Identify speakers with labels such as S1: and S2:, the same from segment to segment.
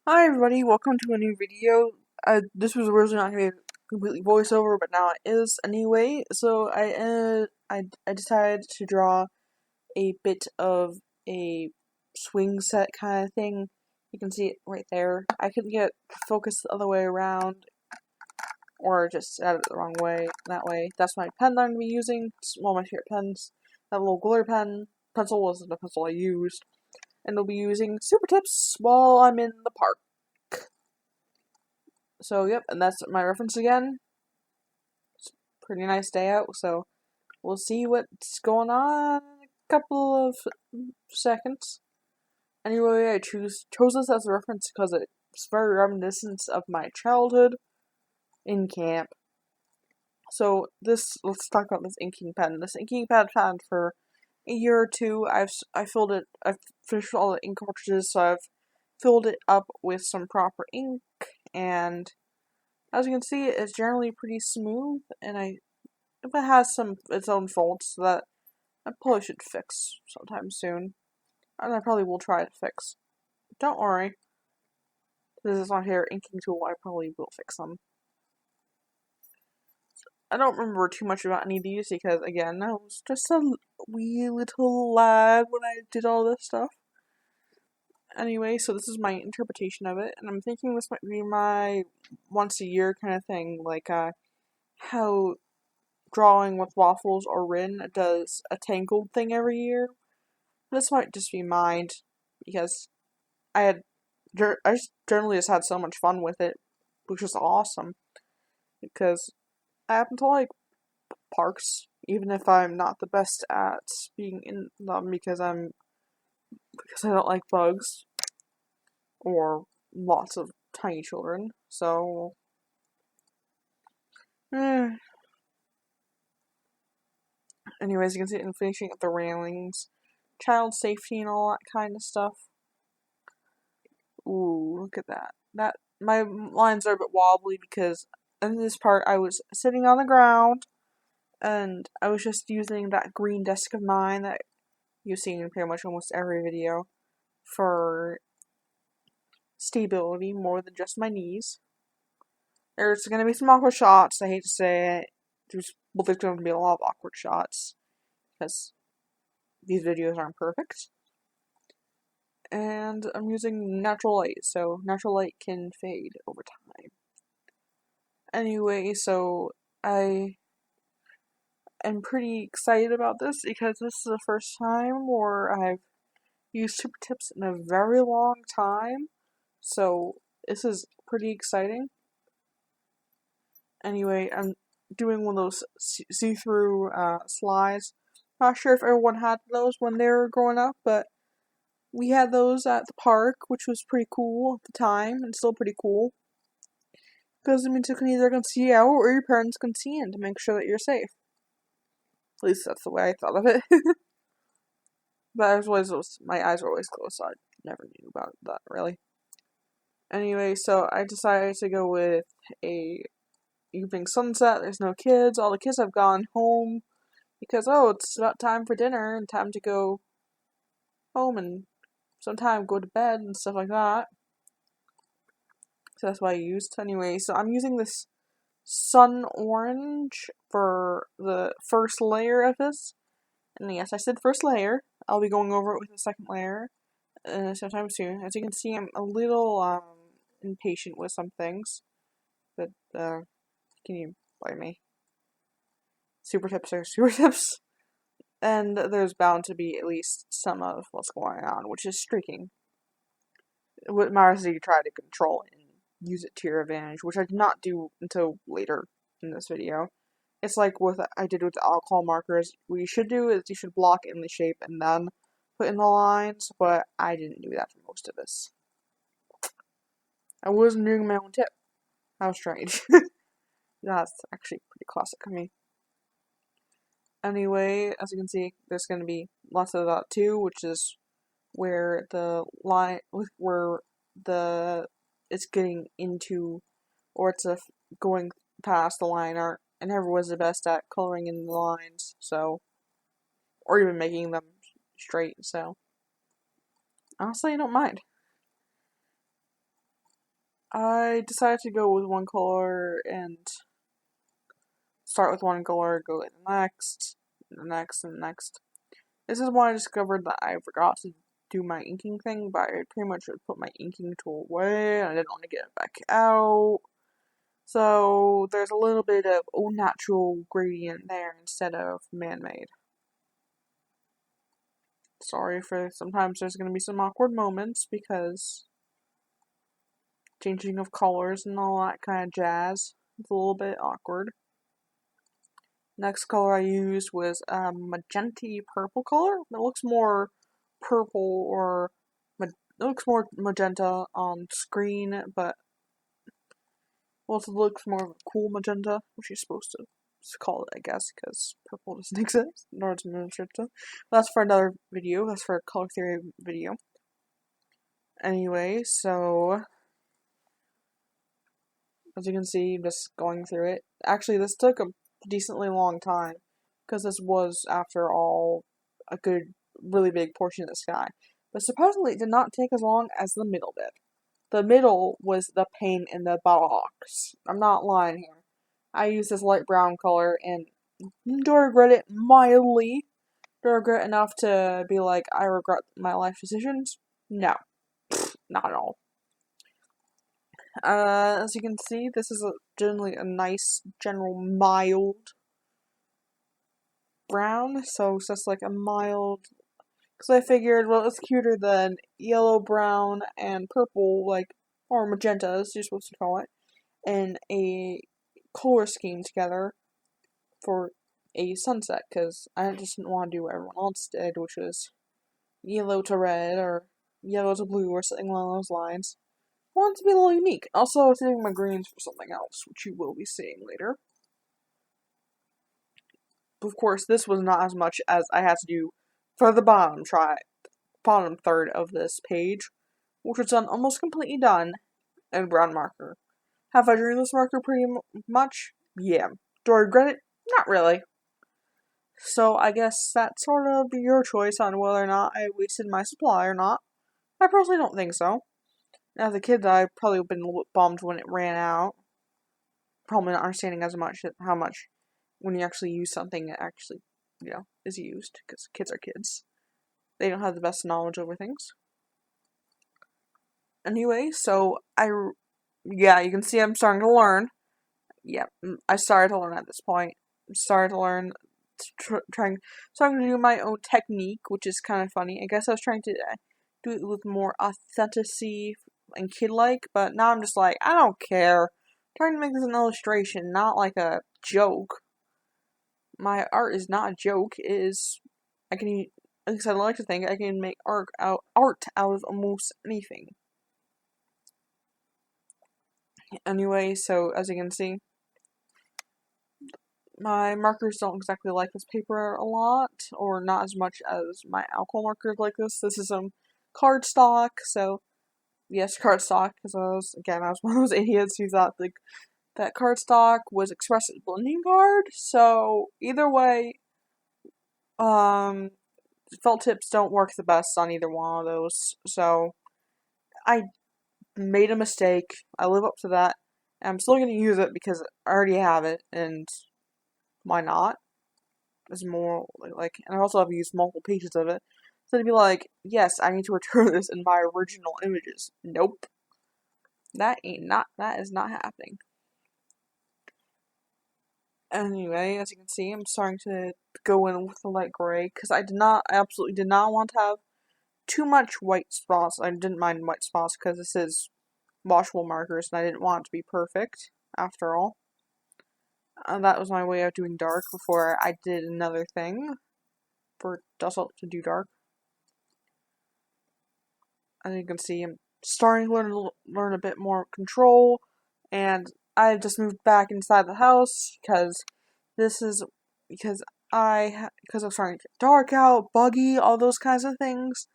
S1: Hi everybody, welcome to a new video. This was originally not going to be a completely voiceover, but now it is anyway. So I decided to draw a bit of a swing set kind of thing. You can see it right there. I could get focus the other way around, or just add it the wrong way, that way. That's my pen that I'm going to be using. It's one of my favorite pens. That little glitter pencil wasn't the pencil I used. And I'll be using Super Tips while I'm in the park. So, yep, and that's my reference again. It's a pretty nice day out, so we'll see what's going on in a couple of seconds. Anyway, I chose this as a reference because it's very reminiscent of my childhood in camp. So, let's talk about this inking pen. This inking pen I've had for a year or two. I've finished all the ink cartridges, so I've filled it up with some proper ink, and as you can see, it's generally pretty smooth, and if it has its own faults that I probably should fix sometime soon, and I probably will try to fix. Don't worry, this is my favorite inking tool. I probably will fix them. I don't remember too much about any of these because, again, I was just a wee little lad when I did all this stuff. Anyway, so this is my interpretation of it, and I'm thinking this might be my once a year kind of thing, like how Drawing with Waffles or Rin does a Tangled thing every year. This might just be mine because I generally just had so much fun with it, which is awesome. Because I happen to like parks, even if I'm not the best at being in them because I don't like bugs or lots of tiny children. So, anyways, you can see it in finishing up the railings, child safety, and all that kind of stuff. Ooh, look at that. My lines are a bit wobbly because in this part I was sitting on the ground and I was just using that green desk of mine that you've seen in pretty much almost every video for stability more than just my knees. There's gonna be some awkward shots, I hate to say it. There's gonna be a lot of awkward shots because these videos aren't perfect. And I'm using natural light, so natural light can fade over time. Anyway, so I am pretty excited about this because this is the first time where I've used Super Tips in a very long time. So this is pretty exciting. Anyway, I'm doing one of those see-through slides. Not sure if everyone had those when they were growing up, but we had those at the park, which was pretty cool at the time, and still pretty cool. Because it means you can either see out or your parents can see in to make sure that you're safe. At least that's the way I thought of it. But my eyes were always closed, so I never knew about that really. Anyway, so I decided to go with a evening sunset. There's no kids. All the kids have gone home because it's about time for dinner and time to go home and sometime go to bed and stuff like that. So that's what I used. Anyway, so I'm using this sun orange for the first layer of this. And yes, I said first layer. I'll be going over it with the second layer sometime soon. As you can see, I'm a little impatient with some things, but can you blame me? Super tips are super tips, and there's bound to be at least some of what's going on, which is streaking. What matters is you try to control it and use it to your advantage, which I did not do until later in this video. It's like what I did with the alcohol markers. What you should do is you should block in the shape and then put in the lines, but I didn't do that for most of this. I wasn't doing my own tip. How strange. That's actually pretty classic of me. Anyway, as you can see, there's going to be lots of that too, which is where the line, where it's getting into, or it's going past the line art, and everyone's the best at coloring in the lines, so, or even making them straight, so, honestly, I don't mind. I decided to go with one color and start with one color, go with the next, the next, and the next. This is when I discovered that I forgot to do my inking thing, but I pretty much put my inking tool away, and I didn't want to get it back out. So there's a little bit of au natural gradient there instead of man-made. Sorry for sometimes there's going to be some awkward moments because changing of colors and all that kind of jazz. It's a little bit awkward. Next color I used was a magenta purple color. It looks more purple or it looks more magenta on screen, but also looks more of a cool magenta, which you're supposed to call it, I guess, because purple doesn't exist, nor does magenta. That's for another video. That's for a color theory video. Anyway, so as you can see, just going through it. Actually, this took a decently long time because this was, after all, a good, really big portion of the sky. But surprisingly, it did not take as long as the middle did. The middle was the pain in the box. I'm not lying here. I used this light brown color, and do I regret it? Mildly. Do I regret enough to be like, I regret my life decisions? No. Not at all. As you can see, this is generally a nice, general, mild brown, so it's just like a mild, because I figured, well, it's cuter than yellow, brown, and purple, like, or magenta, as you're supposed to call it, in a color scheme together for a sunset, because I just didn't want to do what everyone else did, which was yellow to red, or yellow to blue, or something along those lines. I want it to be a little unique. Also, I was saving my greens for something else, which you will be seeing later. Of course, this was not as much as I had to do for the bottom third of this page, which was done almost completely done in brown marker. Have I dreamed this marker pretty much? Yeah. Do I regret it? Not really. So I guess that's sort of your choice on whether or not I wasted my supply or not. I personally don't think so. As a kid, I probably would have been a little bummed when it ran out. Probably not understanding as much how much when you actually use something it actually, is used, because kids are kids. They don't have the best knowledge over things. Anyway, so you can see I'm starting to learn. Yeah, I started to learn at this point. Started to learn, starting to do my own technique, which is kind of funny. I guess I was trying to do it with more authenticity and kid-like, but now I'm just like, I don't care. I'm trying to make this an illustration, not like a joke. My art is not a joke. It is, at least I like to think I can make art out of almost anything. Anyway, so as you can see, my markers don't exactly like this paper a lot, or not as much as my alcohol markers like this. This is some cardstock, so yes, cardstock, because I was one of those idiots who thought that cardstock was expressive blending card. So either way, felt tips don't work the best on either one of those. So I made a mistake. I live up to that. I'm still gonna use it because I already have it, and why not? It's more like, and I also have used multiple pages of it. So to be like, yes, I need to return this in my original images. Nope. That is not happening. Anyway, as you can see, I'm starting to go in with the light gray, because I absolutely did not want to have too much white spots. I didn't mind white spots because this is washable markers, and I didn't want it to be perfect, after all. That was my way of doing dark before I did another thing for to do dark. As you can see, I'm starting to learn a bit more control, and I just moved back inside the house because I was starting to get dark out, buggy, all those kinds of things,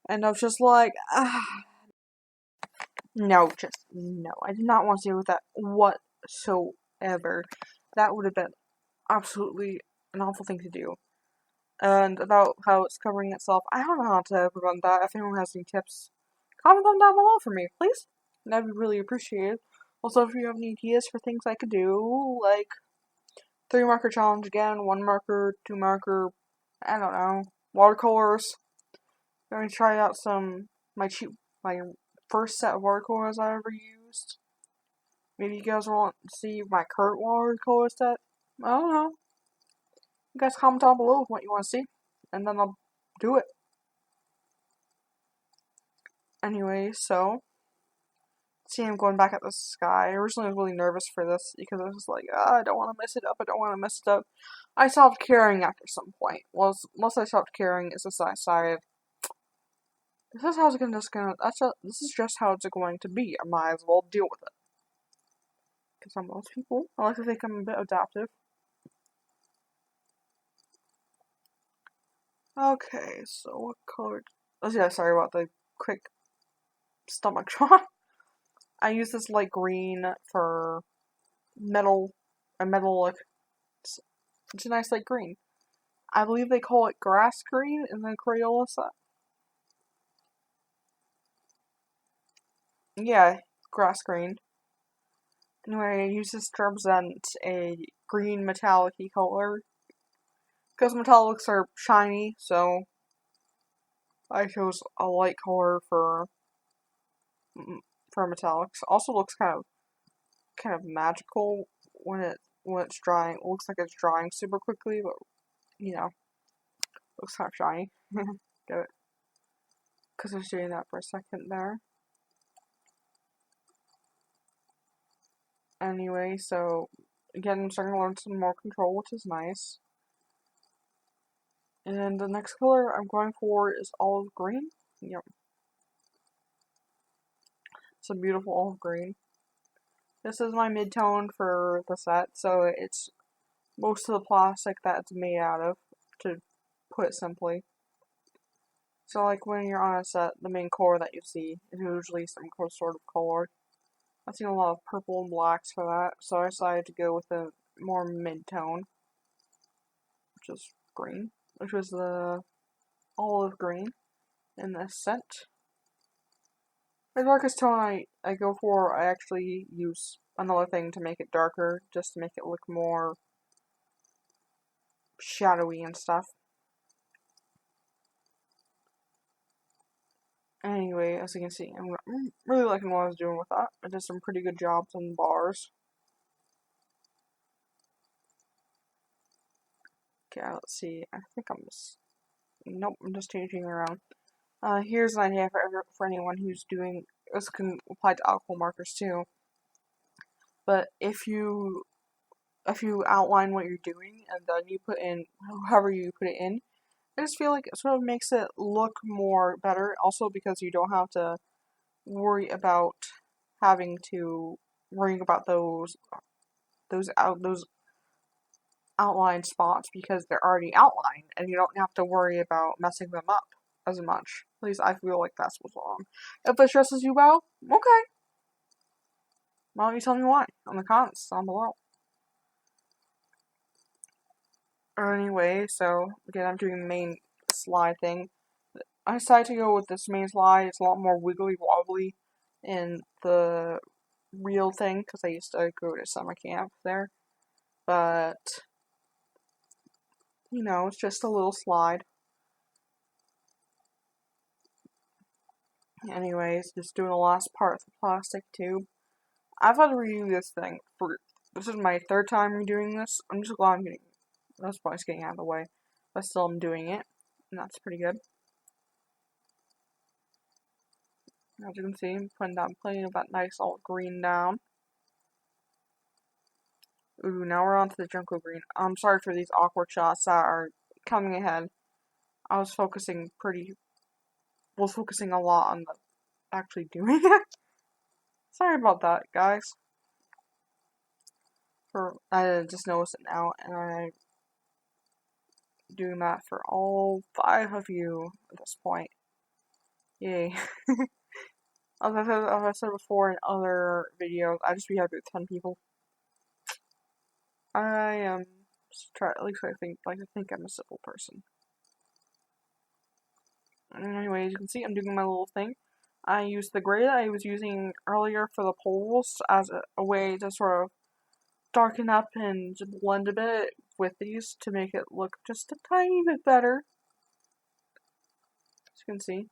S1: and I was just like, no, I did not want to deal with that whatsoever. That would have been absolutely an awful thing to do. And about how it's covering itself, I don't know how to prevent that. If anyone has any tips, comment them down below for me, please. That'd be really appreciated. Also, if you have any ideas for things I could do, like 3 marker challenge again, 1 marker, 2 marker, I don't know, watercolors. Let me try out my first set of watercolors I ever used. Maybe you guys want to see my current watercolor set. I don't know. You guys comment down below what you want to see, and then I'll do it. Anyway, so see, I'm going back at the sky. Originally, I was really nervous for this because I was like, I don't want to mess it up. I don't want to mess it up. I stopped caring after some point. Once I stopped caring, it's just I decided this is how it's this is just how it's going to be. I might as well deal with it. Because I'm most people. I like to think I'm a bit adaptive. Okay, so what color? Oh yeah, sorry about the quick stomach draw. I use this light green for a metal. It's a nice light green. I believe they call it grass green in the Crayola set. Yeah, grass green. Anyway, I use this to represent a green metallic-y color. Because metallics are shiny, so I chose a light color for metallics. Also looks kind of magical when it's drying. It looks like it's drying super quickly, but looks kind of shiny. Get it? Because I was doing that for a second there. Anyway, so again, I'm starting to learn some more control, which is nice. And the next color I'm going for is olive green. Yep. It's a beautiful olive green. This is my mid-tone for the set, so it's most of the plastic that it's made out of, to put it simply. So like when you're on a set, the main color that you see is usually some sort of color. I've seen a lot of purple and blacks for that, so I decided to go with a more mid-tone, which is green, which was the olive green in this set. The darkest tone I go for, I actually use another thing to make it darker, just to make it look more shadowy and stuff. Anyway, as you can see, I'm really liking what I was doing with that. I did some pretty good jobs on bars. Okay, let's see. I think nope, I'm just changing around. Here's an idea for anyone who's doing, this can apply to alcohol markers too. But if you outline what you're doing and then you put in however you put it in, I just feel like it sort of makes it look more better. Also because you don't have to worry about those outline spots because they're already outlined and you don't have to worry about messing them up as much. At least I feel like that's what's wrong. If it stresses you out, okay. Why don't you tell me why on the comments down below. Anyway, so again, I'm doing the main slide thing. I decided to go with this main slide. It's a lot more wiggly wobbly in the real thing because I used to go to summer camp there. But it's just a little slide. Anyways, just doing the last part of the plastic tube. I've had to redo this thing this is my 3rd time redoing this. I'm just glad this point's getting out of the way. But still I'm doing it, and that's pretty good. As you can see, I'm putting down plenty of that nice all green down. Ooh, now we're on to the Junko green. I'm sorry for these awkward shots that are coming ahead. I was focusing a lot on the actually doing it. Sorry about that, guys. I just noticed it now, and I'm doing that for all 5 of you at this point. Yay. As I said before in other videos, I'd just be happy with 10 people. I am at least I think I'm a simple person. Anyway, as you can see, I'm doing my little thing. I used the gray that I was using earlier for the poles as a way to sort of darken up and blend a bit with these to make it look just a tiny bit better, as you can see.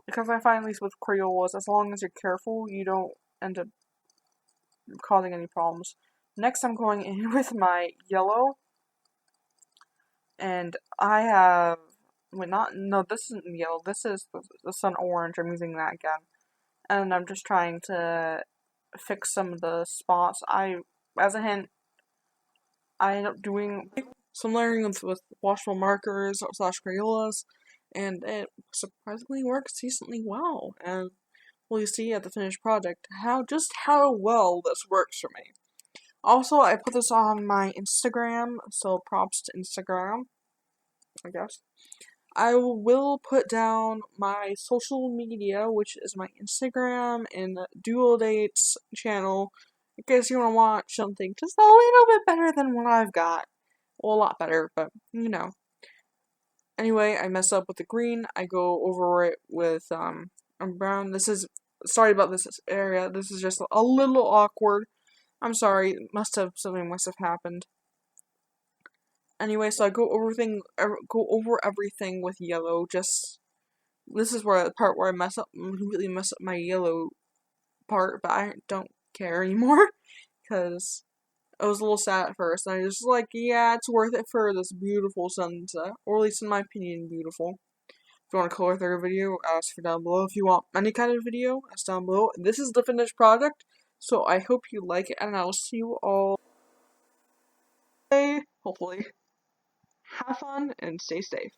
S1: Because I find, at least with Crayolas, as long as you're careful, you don't end up causing any problems. Next, I'm going in with my yellow, and I have, wait, no, this isn't yellow, this is the sun orange, I'm using that again. And I'm just trying to fix some of the spots. As a hint, I end up doing some layering with washable markers slash Crayolas, and it surprisingly works decently well. And we'll see at the finished project how well this works for me. Also, I put this on my Instagram, so props to Instagram, I guess. I will put down my social media, which is my Instagram and Dual Dates channel, in case you want to watch something just a little bit better than what I've got. Well, a lot better, but you know. Anyway, I mess up with the green. I go over it with a brown. Sorry about this area. This is just a little awkward. I'm sorry. Something must have happened. Anyway, so I go over everything with yellow. This is where the part where I completely mess up my yellow part, but I don't care anymore because I was a little sad at first. And I was like, yeah, it's worth it for this beautiful sunset, or at least in my opinion, beautiful. If you want a color theory video, ask for down below. If you want any kind of video, ask down below. This is the finished product, so I hope you like it, and I'll see you all today, hopefully. Have fun and stay safe.